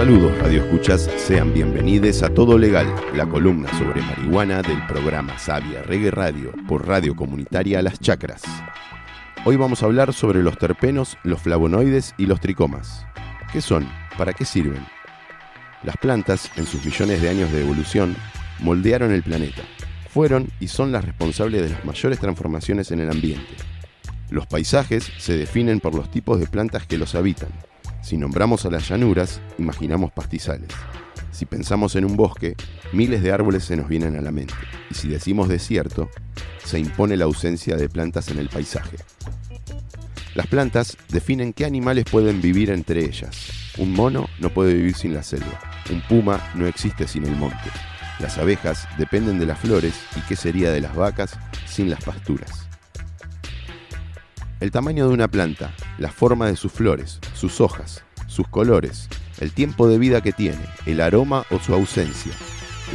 Saludos radioescuchas, sean bienvenidos a Todo Legal, la columna sobre marihuana del programa Savia Reggae Radio por Radio Comunitaria Las Chacras. Hoy vamos a hablar sobre los terpenos, los flavonoides y los tricomas. ¿Qué son? ¿Para qué sirven? Las plantas, en sus millones de años de evolución, moldearon el planeta. Fueron y son las responsables de las mayores transformaciones en el ambiente. Los paisajes se definen por los tipos de plantas que los habitan. Si nombramos a las llanuras, imaginamos pastizales. Si pensamos en un bosque, miles de árboles se nos vienen a la mente. Y si decimos desierto, se impone la ausencia de plantas en el paisaje. Las plantas definen qué animales pueden vivir entre ellas. Un mono no puede vivir sin la selva. Un puma no existe sin el monte. Las abejas dependen de las flores y qué sería de las vacas sin las pasturas. El tamaño de una planta, la forma de sus flores, sus hojas, sus colores, el tiempo de vida que tiene, el aroma o su ausencia,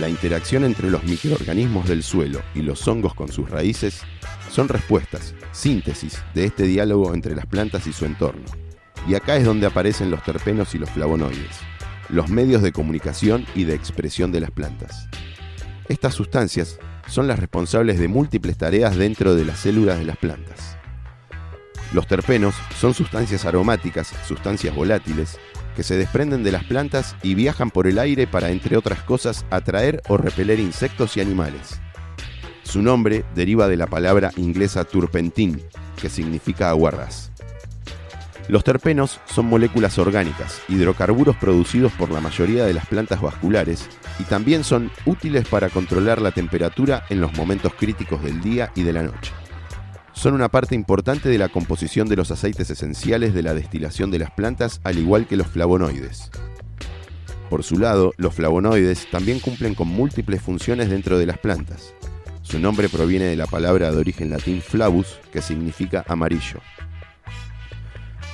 la interacción entre los microorganismos del suelo y los hongos con sus raíces, son respuestas, síntesis de este diálogo entre las plantas y su entorno. Y acá es donde aparecen los terpenos y los flavonoides, los medios de comunicación y de expresión de las plantas. Estas sustancias son las responsables de múltiples tareas dentro de las células de las plantas. Los terpenos son sustancias aromáticas, sustancias volátiles, que se desprenden de las plantas y viajan por el aire para, entre otras cosas, atraer o repeler insectos y animales. Su nombre deriva de la palabra inglesa turpentine, que significa aguarrás. Los terpenos son moléculas orgánicas, hidrocarburos producidos por la mayoría de las plantas vasculares y también son útiles para controlar la temperatura en los momentos críticos del día y de la noche. Son una parte importante de la composición de los aceites esenciales de la destilación de las plantas, al igual que los flavonoides. Por su lado, los flavonoides también cumplen con múltiples funciones dentro de las plantas. Su nombre proviene de la palabra de origen latín flavus, que significa amarillo.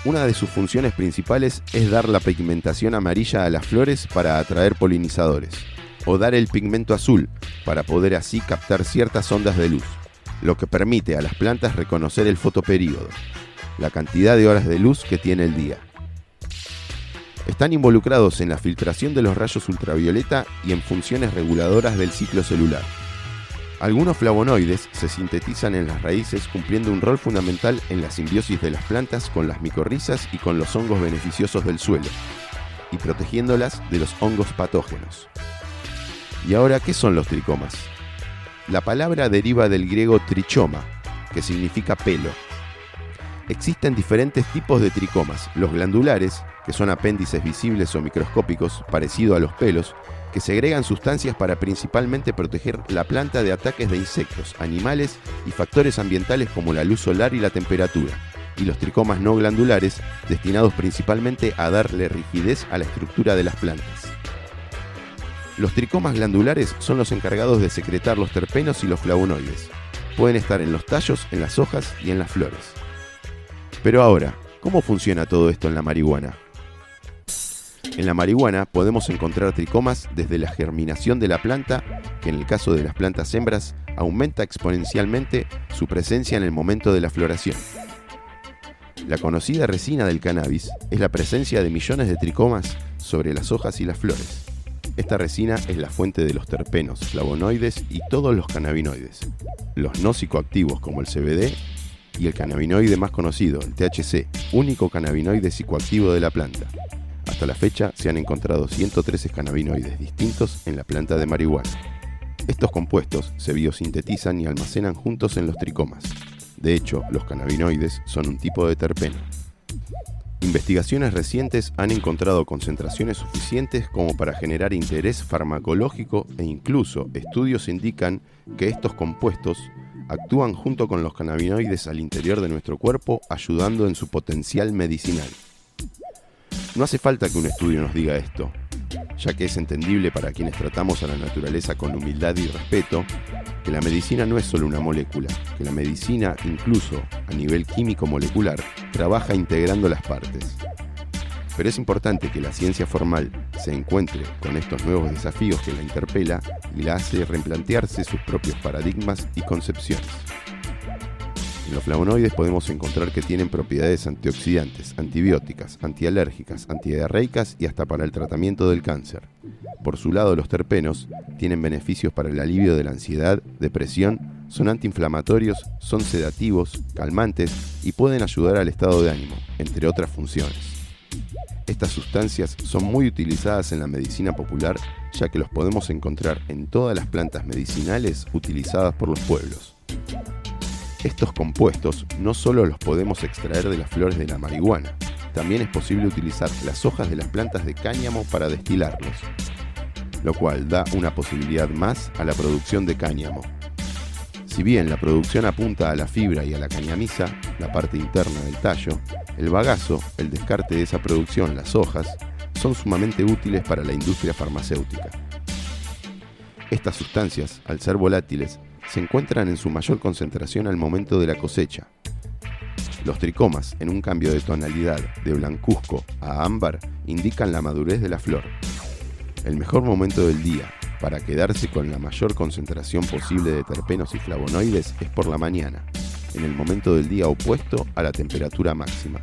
Una de sus funciones principales es dar la pigmentación amarilla a las flores para atraer polinizadores, o dar el pigmento azul, para poder así captar ciertas ondas de luz, lo que permite a las plantas reconocer el fotoperíodo, la cantidad de horas de luz que tiene el día. Están involucrados en la filtración de los rayos ultravioleta y en funciones reguladoras del ciclo celular. Algunos flavonoides se sintetizan en las raíces cumpliendo un rol fundamental en la simbiosis de las plantas con las micorrizas y con los hongos beneficiosos del suelo, y protegiéndolas de los hongos patógenos. ¿Y ahora qué son los tricomas? La palabra deriva del griego trichoma, que significa pelo. Existen diferentes tipos de tricomas, los glandulares, que son apéndices visibles o microscópicos, parecido a los pelos, que segregan sustancias para principalmente proteger la planta de ataques de insectos, animales y factores ambientales como la luz solar y la temperatura, y los tricomas no glandulares, destinados principalmente a darle rigidez a la estructura de las plantas. Los tricomas glandulares son los encargados de secretar los terpenos y los flavonoides. Pueden estar en los tallos, en las hojas y en las flores. Pero ahora, ¿cómo funciona todo esto en la marihuana? En la marihuana podemos encontrar tricomas desde la germinación de la planta, que en el caso de las plantas hembras aumenta exponencialmente su presencia en el momento de la floración. La conocida resina del cannabis es la presencia de millones de tricomas sobre las hojas y las flores. Esta resina es la fuente de los terpenos, flavonoides y todos los cannabinoides, los no psicoactivos como el CBD y el cannabinoide más conocido, el THC, único cannabinoide psicoactivo de la planta. Hasta la fecha se han encontrado 113 cannabinoides distintos en la planta de marihuana. Estos compuestos se biosintetizan y almacenan juntos en los tricomas. De hecho, los cannabinoides son un tipo de terpeno. Investigaciones recientes han encontrado concentraciones suficientes como para generar interés farmacológico e incluso estudios indican que estos compuestos actúan junto con los cannabinoides al interior de nuestro cuerpo, ayudando en su potencial medicinal. No hace falta que un estudio nos diga esto, ya que es entendible para quienes tratamos a la naturaleza con humildad y respeto, que la medicina no es solo una molécula, que la medicina, incluso a nivel químico molecular, trabaja integrando las partes. Pero es importante que la ciencia formal se encuentre con estos nuevos desafíos que la interpela y la hace replantearse sus propios paradigmas y concepciones. En los flavonoides podemos encontrar que tienen propiedades antioxidantes, antibióticas, antialérgicas, antidiarreicas y hasta para el tratamiento del cáncer. Por su lado, los terpenos tienen beneficios para el alivio de la ansiedad, depresión, son antiinflamatorios, son sedativos, calmantes y pueden ayudar al estado de ánimo, entre otras funciones. Estas sustancias son muy utilizadas en la medicina popular, ya que los podemos encontrar en todas las plantas medicinales utilizadas por los pueblos. Estos compuestos no solo los podemos extraer de las flores de la marihuana, también es posible utilizar las hojas de las plantas de cáñamo para destilarlos, lo cual da una posibilidad más a la producción de cáñamo. Si bien la producción apunta a la fibra y a la cañamisa, la parte interna del tallo, el bagazo, el descarte de esa producción, las hojas, son sumamente útiles para la industria farmacéutica. Estas sustancias, al ser volátiles, se encuentran en su mayor concentración al momento de la cosecha. Los tricomas, en un cambio de tonalidad de blancuzco a ámbar, indican la madurez de la flor. El mejor momento del día para quedarse con la mayor concentración posible de terpenos y flavonoides es por la mañana, en el momento del día opuesto a la temperatura máxima.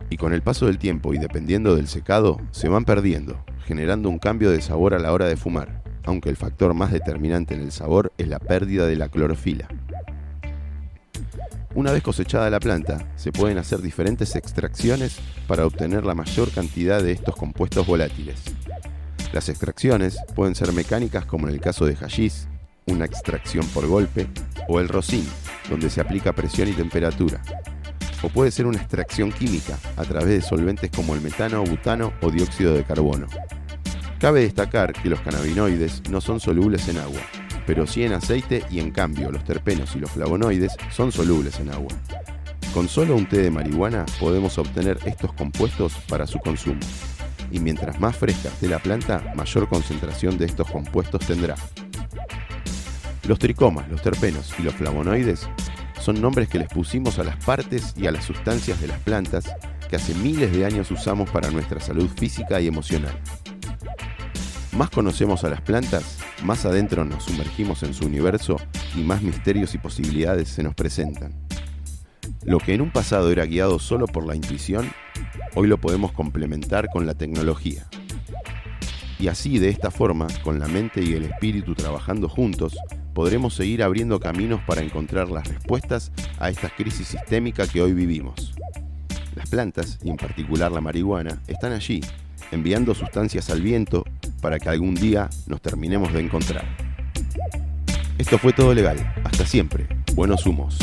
Y con el paso del tiempo y dependiendo del secado, se van perdiendo, generando un cambio de sabor a la hora de fumar, aunque el factor más determinante en el sabor es la pérdida de la clorofila. Una vez cosechada la planta, se pueden hacer diferentes extracciones para obtener la mayor cantidad de estos compuestos volátiles. Las extracciones pueden ser mecánicas como en el caso de hashish, una extracción por golpe, o el rosin, donde se aplica presión y temperatura. O puede ser una extracción química a través de solventes como el metano, butano o dióxido de carbono. Cabe destacar que los cannabinoides no son solubles en agua, pero sí en aceite y en cambio los terpenos y los flavonoides son solubles en agua. Con solo un té de marihuana podemos obtener estos compuestos para su consumo. Y mientras más fresca esté la planta, mayor concentración de estos compuestos tendrá. Los tricomas, los terpenos y los flavonoides son nombres que les pusimos a las partes y a las sustancias de las plantas que hace miles de años usamos para nuestra salud física y emocional. Más conocemos a las plantas, más adentro nos sumergimos en su universo y más misterios y posibilidades se nos presentan. Lo que en un pasado era guiado solo por la intuición, hoy lo podemos complementar con la tecnología. Y así, de esta forma, con la mente y el espíritu trabajando juntos, podremos seguir abriendo caminos para encontrar las respuestas a esta crisis sistémica que hoy vivimos. Las plantas, y en particular la marihuana, están allí, enviando sustancias al viento para que algún día nos terminemos de encontrar. Esto fue Todo Legal. Hasta siempre. Buenos humos.